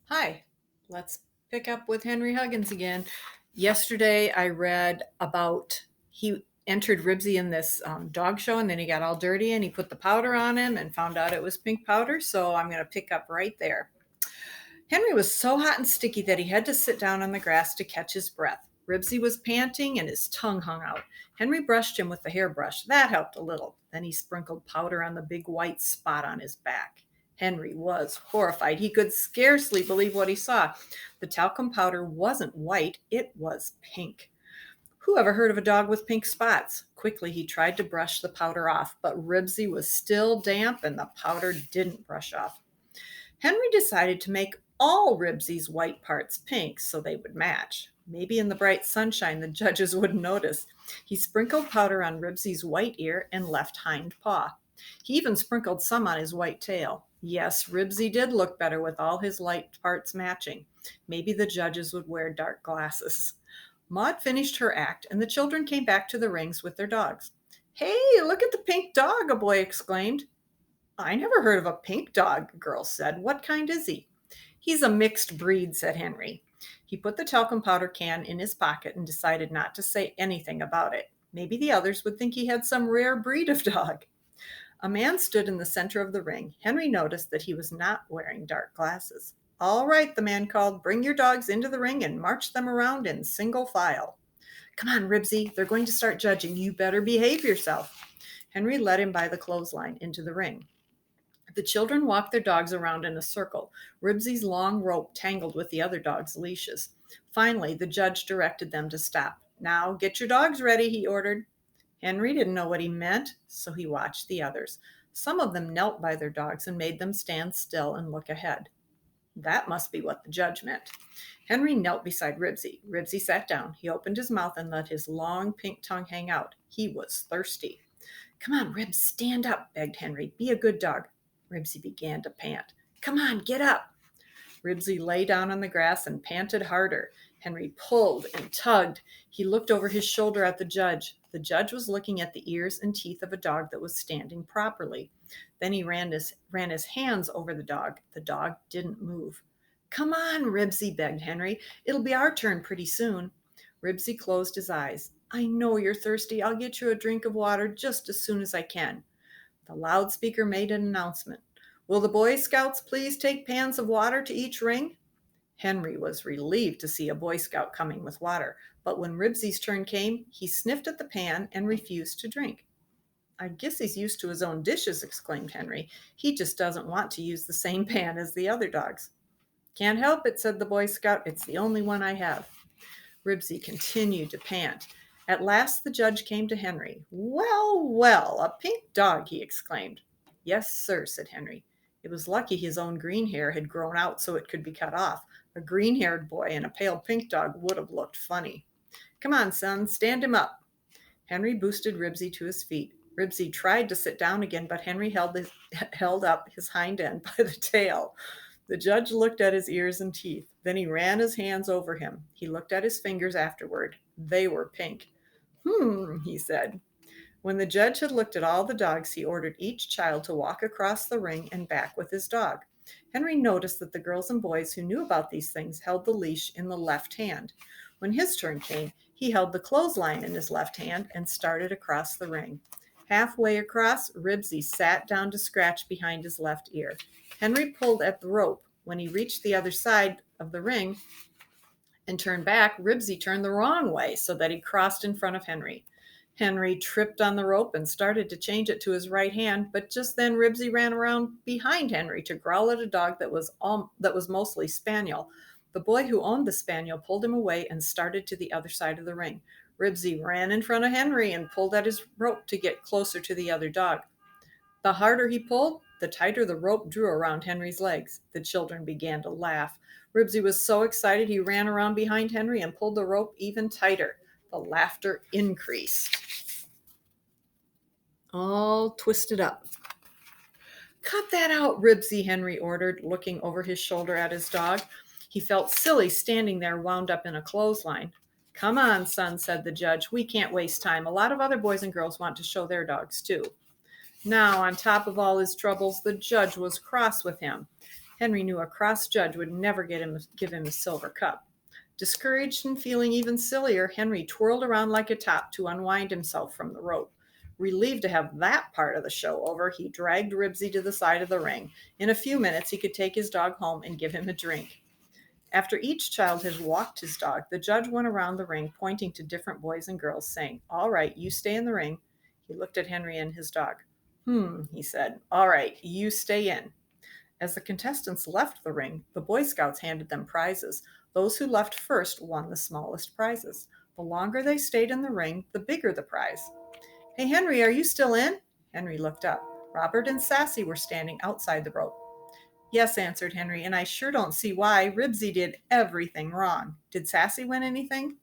Hi, let's pick up with Henry Huggins again. Yesterday I read about he entered Ribsy in this dog show and then he got all dirty and he put the powder on him and found out it was pink powder. So I'm going to pick up right there. Henry was so hot and sticky that he had to sit down on the grass to catch his breath. Ribsy was panting and his tongue hung out. Henry brushed him with the hairbrush. That helped a little. Then he sprinkled powder on the big white spot on his back. Henry was horrified. He could scarcely believe what he saw. The talcum powder wasn't white, it was pink. Who ever heard of a dog with pink spots? Quickly he tried to brush the powder off, but Ribsy was still damp and the powder didn't brush off. Henry decided to make all Ribsy's white parts pink so they would match. Maybe in the bright sunshine the judges wouldn't notice. He sprinkled powder on Ribsy's white ear and left hind paw. He even sprinkled some on his white tail. Yes, Ribsy did look better with all his light parts matching. Maybe the judges would wear dark glasses. Maud finished her act, and the children came back to the rings with their dogs. Hey, look at the pink dog, a boy exclaimed. I never heard of a pink dog, a girl said. What kind is he? He's a mixed breed, said Henry. He put the talcum powder can in his pocket and decided not to say anything about it. Maybe the others would think he had some rare breed of dog. A man stood in the center of the ring. Henry noticed that he was not wearing dark glasses. All right, the man called, bring your dogs into the ring and march them around in single file. Come on, Ribsy, they're going to start judging. You better behave yourself. Henry led him by the clothesline into the ring. The children walked their dogs around in a circle. Ribsy's long rope tangled with the other dogs' leashes. Finally, the judge directed them to stop. Now, get your dogs ready, he ordered. Henry didn't know what he meant, so he watched the others. Some of them knelt by their dogs and made them stand still and look ahead. That must be what the judge meant. Henry knelt beside Ribsy. Ribsy sat down. He opened his mouth and let his long pink tongue hang out. He was thirsty. Come on, Ribs, stand up, begged Henry. Be a good dog. Ribsy began to pant. Come on, get up. Ribsy lay down on the grass and panted harder. Henry pulled and tugged. He looked over his shoulder at the judge. The judge was looking at the ears and teeth of a dog that was standing properly. Then he ran his hands over the dog. The dog didn't move. Come on, Ribsy, begged Henry. It'll be our turn pretty soon. Ribsy closed his eyes. I know you're thirsty. I'll get you a drink of water just as soon as I can. The loudspeaker made an announcement. Will the Boy Scouts please take pans of water to each ring? Henry was relieved to see a Boy Scout coming with water, but when Ribsy's turn came, he sniffed at the pan and refused to drink. I guess he's used to his own dishes, exclaimed Henry. He just doesn't want to use the same pan as the other dogs. Can't help it, said the Boy Scout. It's the only one I have. Ribsy continued to pant. At last the judge came to Henry. Well, well, a pink dog, he exclaimed. Yes, sir, said Henry. It was lucky his own green hair had grown out so it could be cut off. A green-haired boy and a pale pink dog would have looked funny. Come on, son, stand him up. Henry boosted Ribsy to his feet. Ribsy tried to sit down again, but Henry held up his hind end by the tail. The judge looked at his ears and teeth. Then he ran his hands over him. He looked at his fingers afterward. They were pink. He said. When the judge had looked at all the dogs, he ordered each child to walk across the ring and back with his dog. Henry noticed that the girls and boys who knew about these things held the leash in the left hand. When his turn came, he held the clothesline in his left hand and started across the ring. Halfway across, Ribsy sat down to scratch behind his left ear. Henry pulled at the rope. When he reached the other side of the ring and turned back, Ribsy turned the wrong way so that he crossed in front of Henry. Henry tripped on the rope and started to change it to his right hand, but just then Ribsy ran around behind Henry to growl at a dog that was mostly spaniel. The boy who owned the spaniel pulled him away and started to the other side of the ring. Ribsy ran in front of Henry and pulled at his rope to get closer to the other dog. The harder he pulled, the tighter the rope drew around Henry's legs. The children began to laugh. Ribsy was so excited he ran around behind Henry and pulled the rope even tighter. The laughter increased. All twisted up. Cut that out, Ribsy, Henry ordered, looking over his shoulder at his dog. He felt silly standing there wound up in a clothesline. Come on, son, said the judge. We can't waste time. A lot of other boys and girls want to show their dogs, too. Now, on top of all his troubles, the judge was cross with him. Henry knew a cross judge would never give him a silver cup. Discouraged and feeling even sillier, Henry twirled around like a top to unwind himself from the rope. Relieved to have that part of the show over, he dragged Ribsy to the side of the ring. In a few minutes, he could take his dog home and give him a drink. After each child had walked his dog, the judge went around the ring, pointing to different boys and girls, saying, "All right, you stay in the ring." He looked at Henry and his dog. He said. "All right, you stay in." As the contestants left the ring, the Boy Scouts handed them prizes. Those who left first won the smallest prizes. The longer they stayed in the ring, the bigger the prize. "Hey, Henry, are you still in?" Henry looked up. Robert and Sassy were standing outside the rope. "Yes," answered Henry, "and I sure don't see why. Ribsy did everything wrong. Did Sassy win anything?"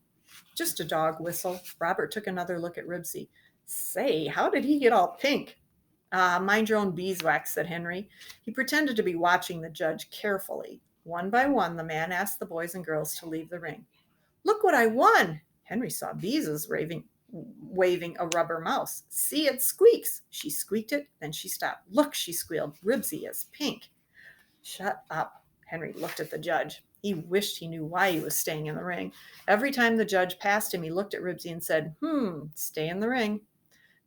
"Just a dog whistle." Robert took another look at Ribsy. "Say, how did he get all pink?" "Ah, mind your own beeswax," said Henry. He pretended to be watching the judge carefully. One by one, the man asked the boys and girls to leave the ring. "Look what I won!" Henry saw Beezus waving a rubber mouse. "See, it squeaks." She squeaked it, then she stopped. "Look," she squealed, "Ribsy is pink." "Shut up." Henry looked at the judge. He wished he knew why he was staying in the ring. Every time the judge passed him, he looked at Ribsy and said, "Stay in the ring."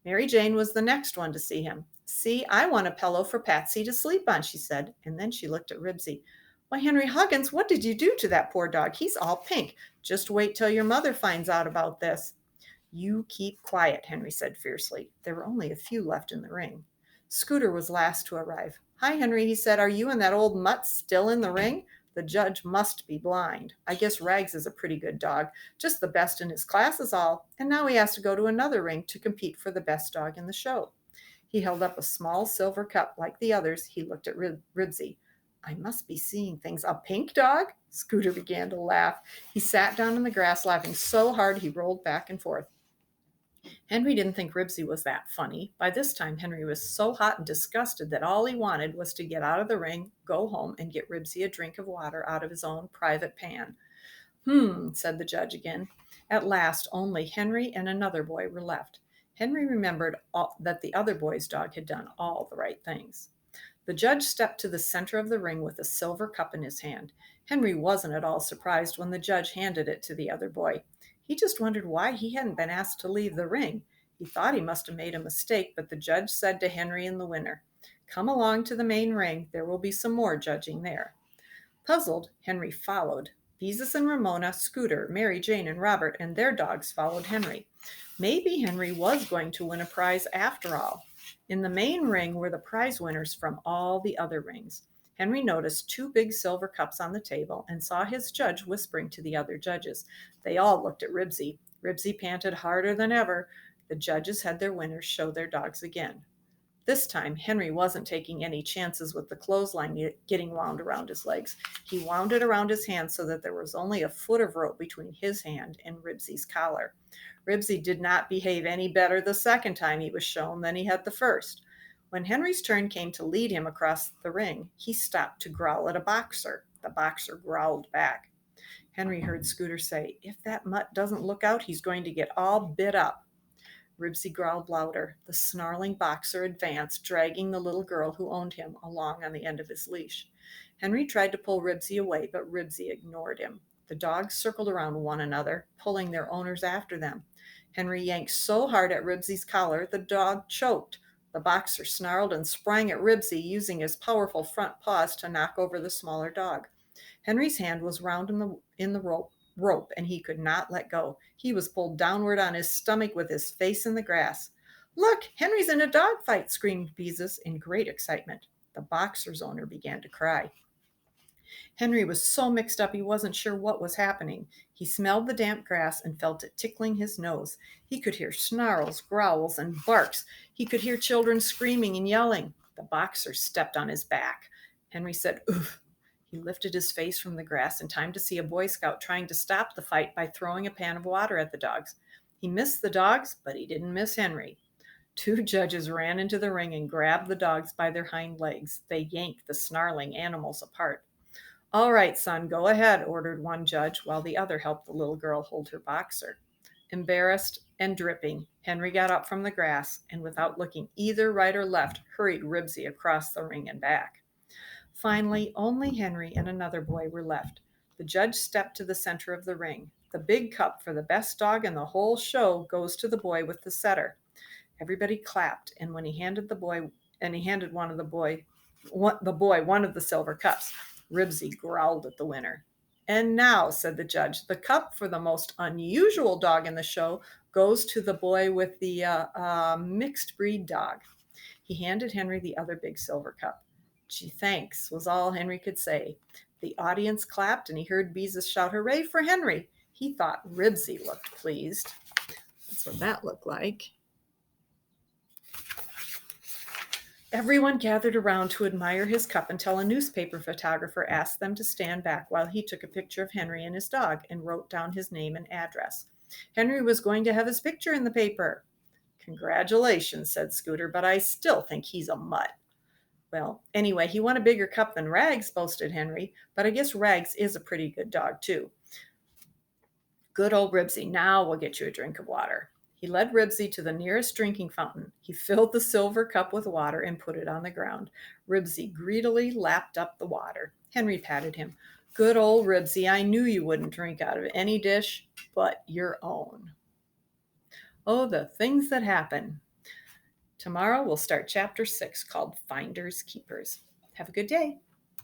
Mary Jane was the next one to see him. "See, I want a pillow for Patsy to sleep on," she said, and then she looked at Ribsy. "Why, Henry Huggins, what did you do to that poor dog? He's all pink. Just wait till your mother finds out about this." "You keep quiet," Henry said fiercely. There were only a few left in the ring. Scooter was last to arrive. "Hi, Henry," he said. "Are you and that old mutt still in the ring? The judge must be blind. I guess Rags is a pretty good dog, just the best in his class is all, and now he has to go to another ring to compete for the best dog in the show." He held up a small silver cup like the others. He looked at Ribsy. "I must be seeing things. A pink dog?" Scooter began to laugh. He sat down in the grass, laughing so hard he rolled back and forth. Henry didn't think Ribsy was that funny. By this time, Henry was so hot and disgusted that all he wanted was to get out of the ring, go home, and get Ribsy a drink of water out of his own private pan. Said the judge again. At last, only Henry and another boy were left. Henry remembered that the other boy's dog had done all the right things. The judge stepped to the center of the ring with a silver cup in his hand. Henry wasn't at all surprised when the judge handed it to the other boy. He just wondered why he hadn't been asked to leave the ring. He thought he must have made a mistake, but the judge said to Henry and the winner, "Come along to the main ring. There will be some more judging there." Puzzled, Henry followed. Beezus and Ramona, Scooter, Mary Jane, and Robert and their dogs followed Henry. Maybe Henry was going to win a prize after all. In the main ring were the prize winners from all the other rings. Henry noticed two big silver cups on the table and saw his judge whispering to the other judges. They all looked at Ribsy. Ribsy panted harder than ever. The judges had their winners show their dogs again. This time, Henry wasn't taking any chances with the clothesline getting wound around his legs. He wound it around his hand so that there was only a foot of rope between his hand and Ribsy's collar. Ribsy did not behave any better the second time he was shown than he had the first. When Henry's turn came to lead him across the ring, he stopped to growl at a boxer. The boxer growled back. Henry heard Scooter say, "If that mutt doesn't look out, he's going to get all bit up." Ribsy growled louder. The snarling boxer advanced, dragging the little girl who owned him along on the end of his leash. Henry tried to pull Ribsy away, but Ribsy ignored him. The dogs circled around one another, pulling their owners after them. Henry yanked so hard at Ribsy's collar, the dog choked. The boxer snarled and sprang at Ribsy, using his powerful front paws to knock over the smaller dog. Henry's hand was round in the rope, and he could not let go. He was pulled downward on his stomach with his face in the grass. "Look, Henry's in a dog fight!" screamed Beezus in great excitement. The boxer's owner began to cry. Henry was so mixed up he wasn't sure what was happening. He smelled the damp grass and felt it tickling his nose. He could hear snarls, growls, and barks. He could hear children screaming and yelling. The boxer stepped on his back. Henry said, "Oof." He lifted his face from the grass in time to see a Boy Scout trying to stop the fight by throwing a pan of water at the dogs. He missed the dogs, but he didn't miss Henry. Two judges ran into the ring and grabbed the dogs by their hind legs. They yanked the snarling animals apart. "All right, son, go ahead," ordered one judge, while the other helped the little girl hold her boxer. Embarrassed and dripping, Henry got up from the grass and, without looking either right or left, hurried Ribsy across the ring and back. Finally, only Henry and another boy were left. The judge stepped to the center of the ring. The big cup for the best dog in the whole show goes to the boy with the setter. Everybody clapped, and when he handed one of the boy one of the silver cups, Ribsy growled at the winner. And now, said the judge, the cup for the most unusual dog in the show goes to the boy with the mixed breed dog. He handed Henry the other big silver cup. Gee, thanks, was all Henry could say. The audience clapped, and he heard Beezus shout, "Hooray for Henry!" He thought Ribsy looked pleased. That's what that looked like. Everyone gathered around to admire his cup until a newspaper photographer asked them to stand back while he took a picture of Henry and his dog and wrote down his name and address. Henry was going to have his picture in the paper. Congratulations, said Scooter, but I still think he's a mutt. Well, anyway, he won a bigger cup than Rags, boasted Henry, but I guess Rags is a pretty good dog, too. Good old Ribsy, now we'll get you a drink of water. He led Ribsy to the nearest drinking fountain. He filled the silver cup with water and put it on the ground. Ribsy greedily lapped up the water. Henry patted him. Good old Ribsy, I knew you wouldn't drink out of any dish but your own. Oh, the things that happen. Tomorrow we'll start chapter 6 called Finders Keepers. Have a good day.